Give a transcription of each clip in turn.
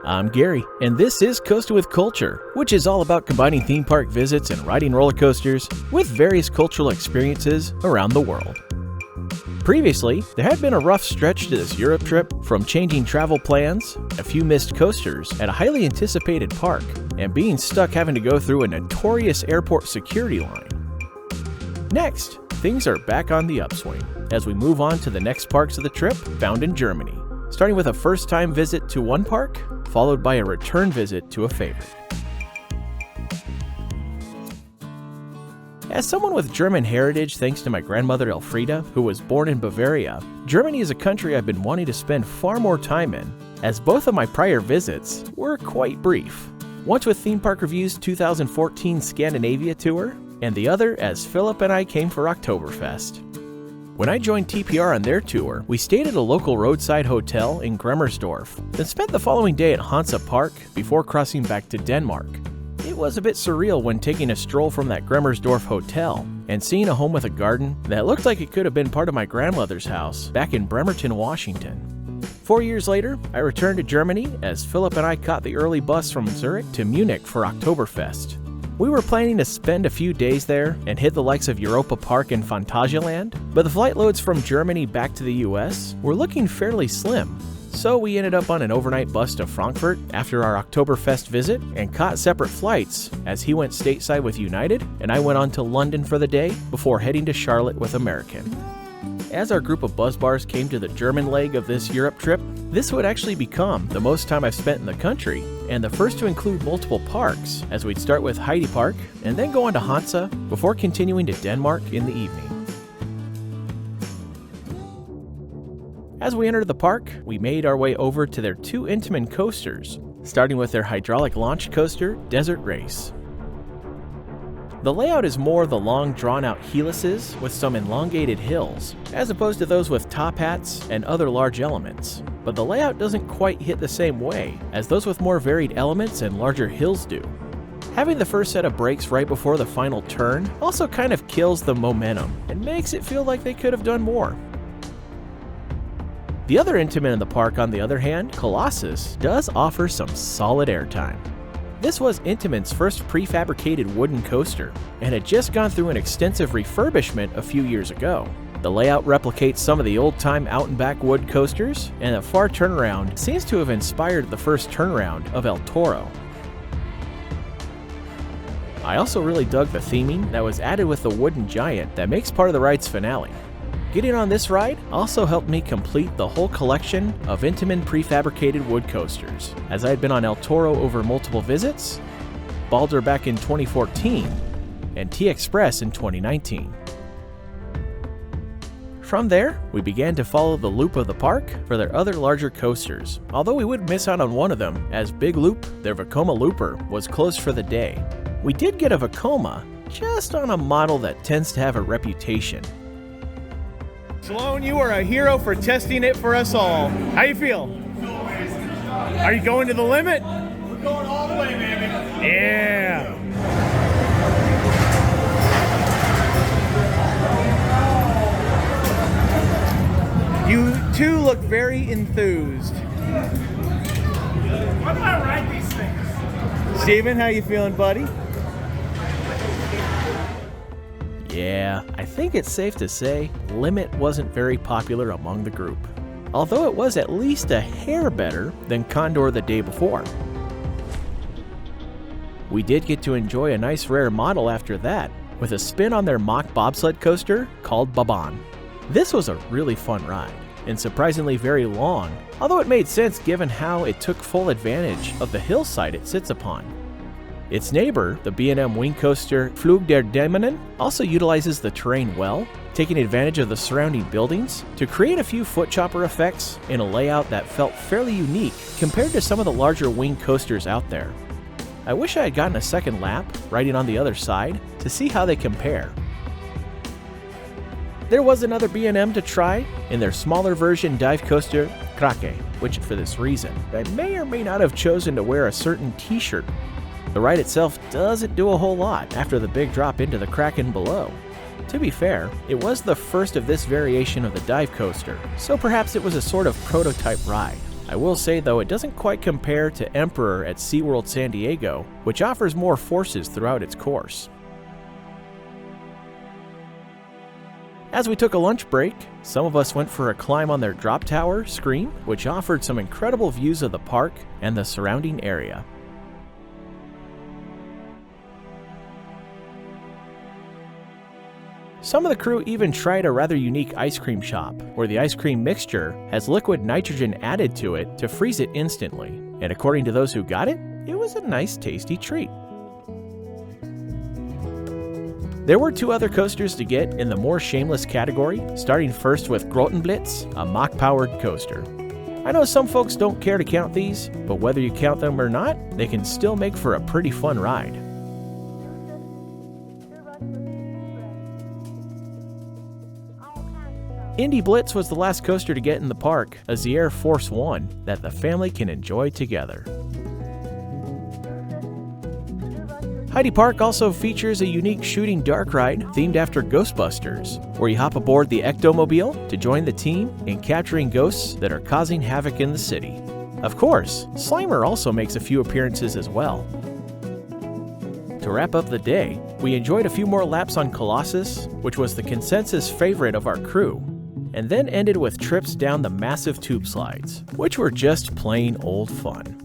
I'm Gary, and this is Coasting with Culture, which is all about combining theme park visits and riding roller coasters with various cultural experiences around the world. Previously, there had been a rough stretch to this Europe trip, from changing travel plans, a few missed coasters at a highly anticipated park, and being stuck having to go through a notorious airport security line. Next, things are back on the upswing as we move on to the next parks of the trip found in Germany, starting with a first-time visit to one park, followed by a return visit to a favorite. As someone with German heritage thanks to my grandmother Elfrieda, who was born in Bavaria, Germany is a country I've been wanting to spend far more time in, as both of my prior visits were quite brief. Once with Theme Park Review's 2014 Scandinavia tour, and the other as Philip and I came for Oktoberfest. When I joined TPR on their tour, we stayed at a local roadside hotel in Grimmersdorf, then spent the following day at Hansa Park before crossing back to Denmark. It was a bit surreal when taking a stroll from that Grimmersdorf hotel and seeing a home with a garden that looked like it could have been part of my grandmother's house back in Bremerton, Washington. 4 years later, I returned to Germany as Philip and I caught the early bus from Zurich to Munich for Oktoberfest. We were planning to spend a few days there and hit the likes of Europa Park and Phantasialand, but the flight loads from Germany back to the US were looking fairly slim. So we ended up on an overnight bus to Frankfurt after our Oktoberfest visit and caught separate flights as he went stateside with United and I went on to London for the day before heading to Charlotte with American. As our group of buzz bars came to the German leg of this Europe trip, this would actually become the most time I've spent in the country and the first to include multiple parks, as we'd start with Heide Park and then go on to Hansa before continuing to Denmark in the evening. As we entered the park, we made our way over to their two Intamin coasters, starting with their hydraulic launch coaster, Desert Race. The layout is more the long drawn-out helices with some elongated hills, as opposed to those with top hats and other large elements. But the layout doesn't quite hit the same way as those with more varied elements and larger hills do. Having the first set of brakes right before the final turn also kind of kills the momentum and makes it feel like they could have done more. The other Intamin in the park, on the other hand, Colossus, does offer some solid airtime. This was Intamin's first prefabricated wooden coaster, and had just gone through an extensive refurbishment a few years ago. The layout replicates some of the old-time out-and-back wood coasters, and the far turnaround seems to have inspired the first turnaround of El Toro. I also really dug the theming that was added with the wooden giant that makes part of the ride's finale. Getting on this ride also helped me complete the whole collection of Intamin prefabricated wood coasters, as I had been on El Toro over multiple visits, Balder back in 2014, and T-Express in 2019. From there, we began to follow the loop of the park for their other larger coasters, although we would miss out on one of them, as Big Loop, their Vekoma Looper, was closed for the day. We did get a Vekoma, just on a model that tends to have a reputation. Sloan, you are a hero for testing it for us all. How you feel? Are you going to the limit? We're going all the way, baby. Yeah. You two look very enthused. Why do I ride these things? Steven, how you feeling, buddy? Yeah, I think it's safe to say Limit wasn't very popular among the group, although it was at least a hair better than Condor the day before. We did get to enjoy a nice rare model after that, with a spin on their mock bobsled coaster called Bobbahn. This was a really fun ride, and surprisingly very long, although it made sense given how it took full advantage of the hillside it sits upon. Its neighbor, the B&M wing coaster Flug der Dämonen, also utilizes the terrain well, taking advantage of the surrounding buildings to create a few foot chopper effects in a layout that felt fairly unique compared to some of the larger wing coasters out there. I wish I had gotten a second lap, riding on the other side, to see how they compare. There was another B&M to try in their smaller version dive coaster Krake, which for this reason, I may or may not have chosen to wear a certain t-shirt. The ride itself doesn't do a whole lot after the big drop into the Kraken below. To be fair, it was the first of this variation of the dive coaster, so perhaps it was a sort of prototype ride. I will say though, it doesn't quite compare to Emperor at SeaWorld San Diego, which offers more forces throughout its course. As we took a lunch break, some of us went for a climb on their drop tower, Scream, which offered some incredible views of the park and the surrounding area. Some of the crew even tried a rather unique ice cream shop, where the ice cream mixture has liquid nitrogen added to it to freeze it instantly, and according to those who got it, it was a nice tasty treat. There were 2 other coasters to get in the more shameless category, starting first with Indy-Blitz, a Mach-powered coaster. I know some folks don't care to count these, but whether you count them or not, they can still make for a pretty fun ride. Indy-Blitz was the last coaster to get in the park, as the Air Force One that the family can enjoy together. Heide Park also features a unique shooting dark ride themed after Ghostbusters, where you hop aboard the Ectomobile to join the team in capturing ghosts that are causing havoc in the city. Of course, Slimer also makes a few appearances as well. To wrap up the day, we enjoyed a few more laps on Colossus, which was the consensus favorite of our crew, and then ended with trips down the massive tube slides, which were just plain old fun.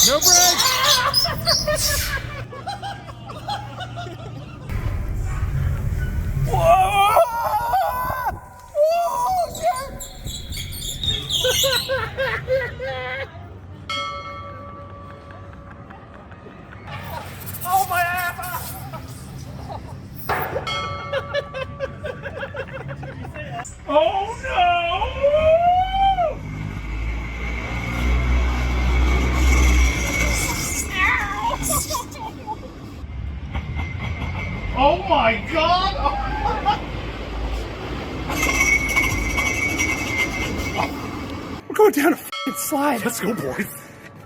No brakes! Whoa! Oh, shit! Oh, my ass! Oh, no! Oh my god! We're going down a f***ing slide. Let's go, boys.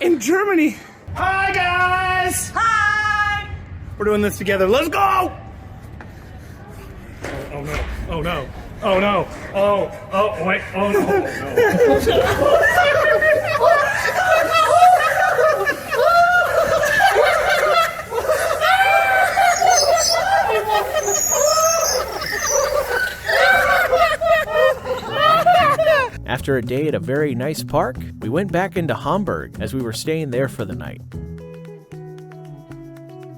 In Germany. Hi, guys! Hi! We're doing this together. Let's go! Oh no. Oh no. Oh no. Oh, wait. Oh no. Oh, no. After a day at a very nice park, we went back into Hamburg as we were staying there for the night.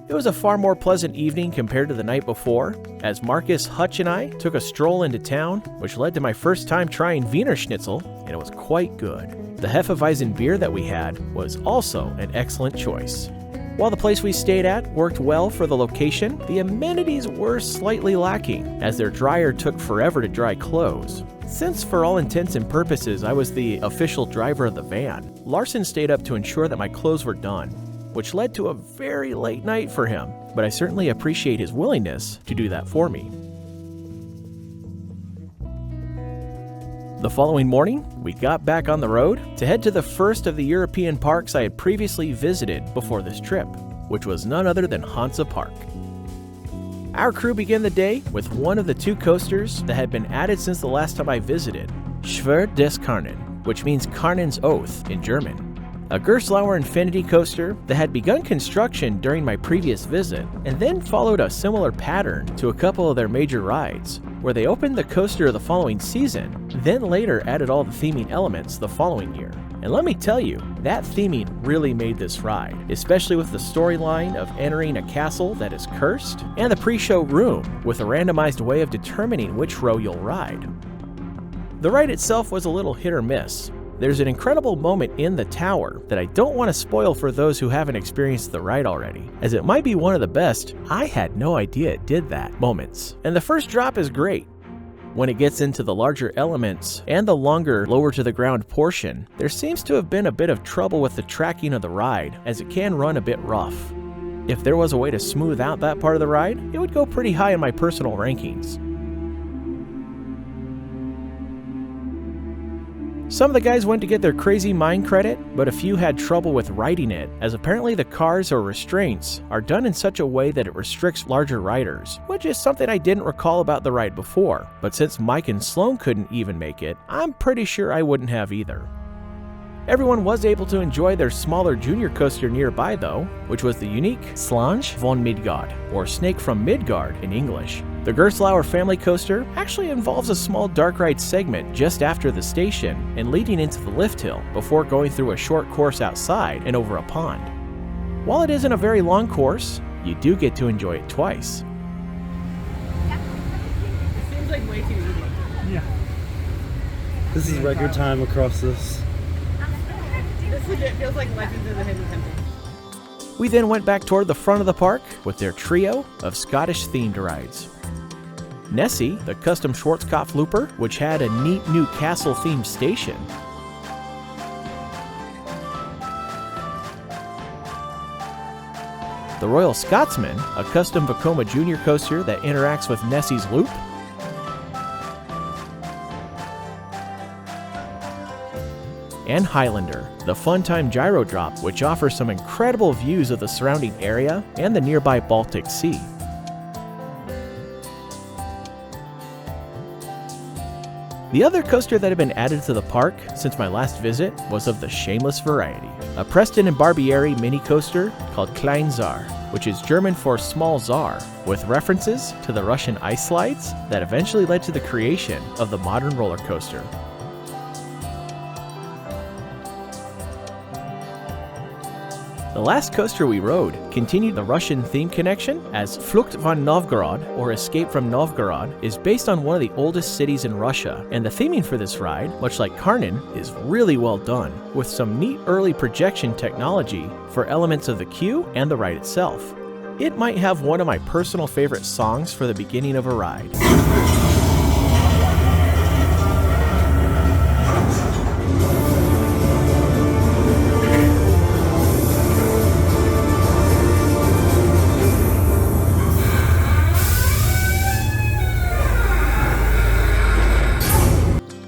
It was a far more pleasant evening compared to the night before, as Marcus, Hutch, and I took a stroll into town, which led to my first time trying Wiener Schnitzel, and it was quite good. The Hefeweizen beer that we had was also an excellent choice. While the place we stayed at worked well for the location, the amenities were slightly lacking, as their dryer took forever to dry clothes. Since for all intents and purposes I was the official driver of the van, Larson stayed up to ensure that my clothes were done, which led to a very late night for him, but I certainly appreciate his willingness to do that for me. The following morning, we got back on the road to head to the first of the European parks I had previously visited before this trip, which was none other than Hansa Park. Our crew began the day with one of the 2 coasters that had been added since the last time I visited, Schwur des Kärnan, which means Kärnan's Oath in German. A Gerstlauer Infinity coaster that had begun construction during my previous visit, and then followed a similar pattern to a couple of their major rides, where they opened the coaster the following season, then later added all the theming elements the following year. And let me tell you, that theming really made this ride, especially with the storyline of entering a castle that is cursed, and the pre-show room with a randomized way of determining which row you'll ride. The ride itself was a little hit or miss. There's an incredible moment in the tower that I don't want to spoil for those who haven't experienced the ride already, as it might be one of the best "I had no idea it did that" moments. And the first drop is great. When it gets into the larger elements and the longer, lower to the ground portion, there seems to have been a bit of trouble with the tracking of the ride, as it can run a bit rough. If there was a way to smooth out that part of the ride, it would go pretty high in my personal rankings. Some of the guys went to get their crazy mine credit, but a few had trouble with riding it, as apparently the cars or restraints are done in such a way that it restricts larger riders, which is something I didn't recall about the ride before, but since Mike and Sloan couldn't even make it, I'm pretty sure I wouldn't have either. Everyone was able to enjoy their smaller junior coaster nearby though, which was the unique Slange von Midgard, or Snake from Midgard in English. The Gerstlauer family coaster actually involves a small dark ride segment just after the station and leading into the lift hill before going through a short course outside and over a pond. While it isn't a very long course, you do get to enjoy it twice. It seems like way too easy. Yeah. This is record time across this. This legit feels like Legends of the Hidden Temple. We then went back toward the front of the park with their trio of Scottish-themed rides. Nessie, the custom Schwarzkopf looper, which had a neat new castle-themed station. The Royal Scotsman, a custom Vekoma Junior coaster that interacts with Nessie's loop. And Highlander, the Funtime Gyro Drop, which offers some incredible views of the surrounding area and the nearby Baltic Sea. The other coaster that had been added to the park since my last visit was of the shameless variety, a Preston and Barbieri mini coaster called Klein Tsar, which is German for small czar, with references to the Russian ice slides that eventually led to the creation of the modern roller coaster. The last coaster we rode continued the Russian theme connection, as Flucht von Novgorod, or Escape from Novgorod, is based on one of the oldest cities in Russia, and the theming for this ride, much like Kärnan, is really well done, with some neat early projection technology for elements of the queue and the ride itself. It might have one of my personal favorite songs for the beginning of a ride.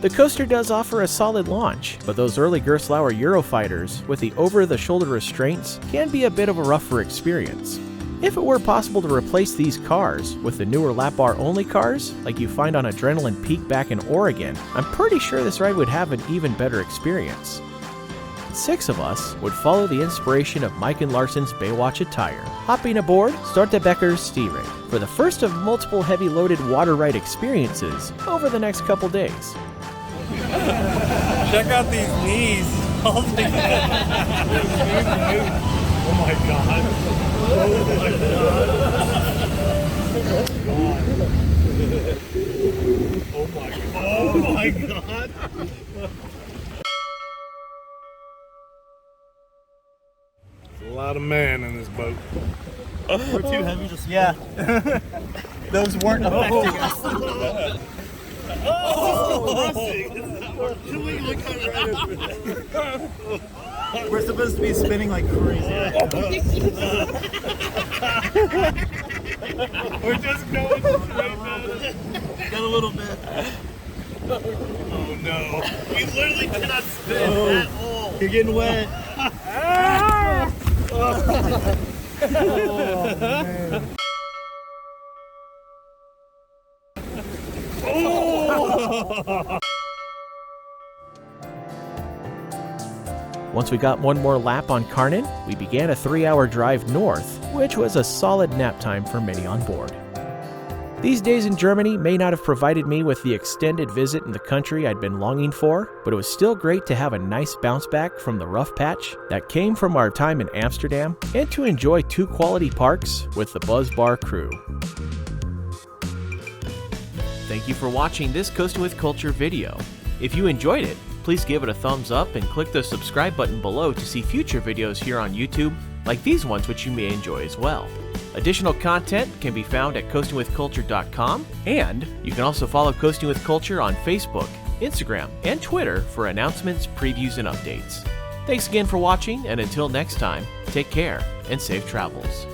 The coaster does offer a solid launch, but those early Gerstlauer Eurofighters with the over-the-shoulder restraints can be a bit of a rougher experience. If it were possible to replace these cars with the newer lap bar only cars, like you find on Adrenaline Peak back in Oregon, I'm pretty sure this ride would have an even better experience. 6 of us would follow the inspiration of Mike and Larson's Baywatch attire, hopping aboard Stortebecker's Stiere for the first of multiple heavy-loaded water ride experiences over the next couple days. Check out these knees. Oh my god. Oh my god. There's a lot of man in this boat. We're too heavy to swim. Yeah. Those weren't affecting us. We're supposed to be spinning like crazy. We're just going straight, man. Got a little bit. Oh no. We literally cannot spin at all. You're getting wet. Oh man. Once we got one more lap on Kärnan, we began a 3-hour drive north, which was a solid nap time for many on board. These days in Germany may not have provided me with the extended visit in the country I'd been longing for, but it was still great to have a nice bounce back from the rough patch that came from our time in Amsterdam, and to enjoy 2 quality parks with the Buzz Bar crew. Thank you for watching this Coasting with Culture video. If you enjoyed it, please give it a thumbs up and click the subscribe button below to see future videos here on YouTube, like these ones which you may enjoy as well. Additional content can be found at coastingwithculture.com, and you can also follow Coasting with Culture on Facebook, Instagram, and Twitter for announcements, previews, and updates. Thanks again for watching, and until next time, take care and safe travels.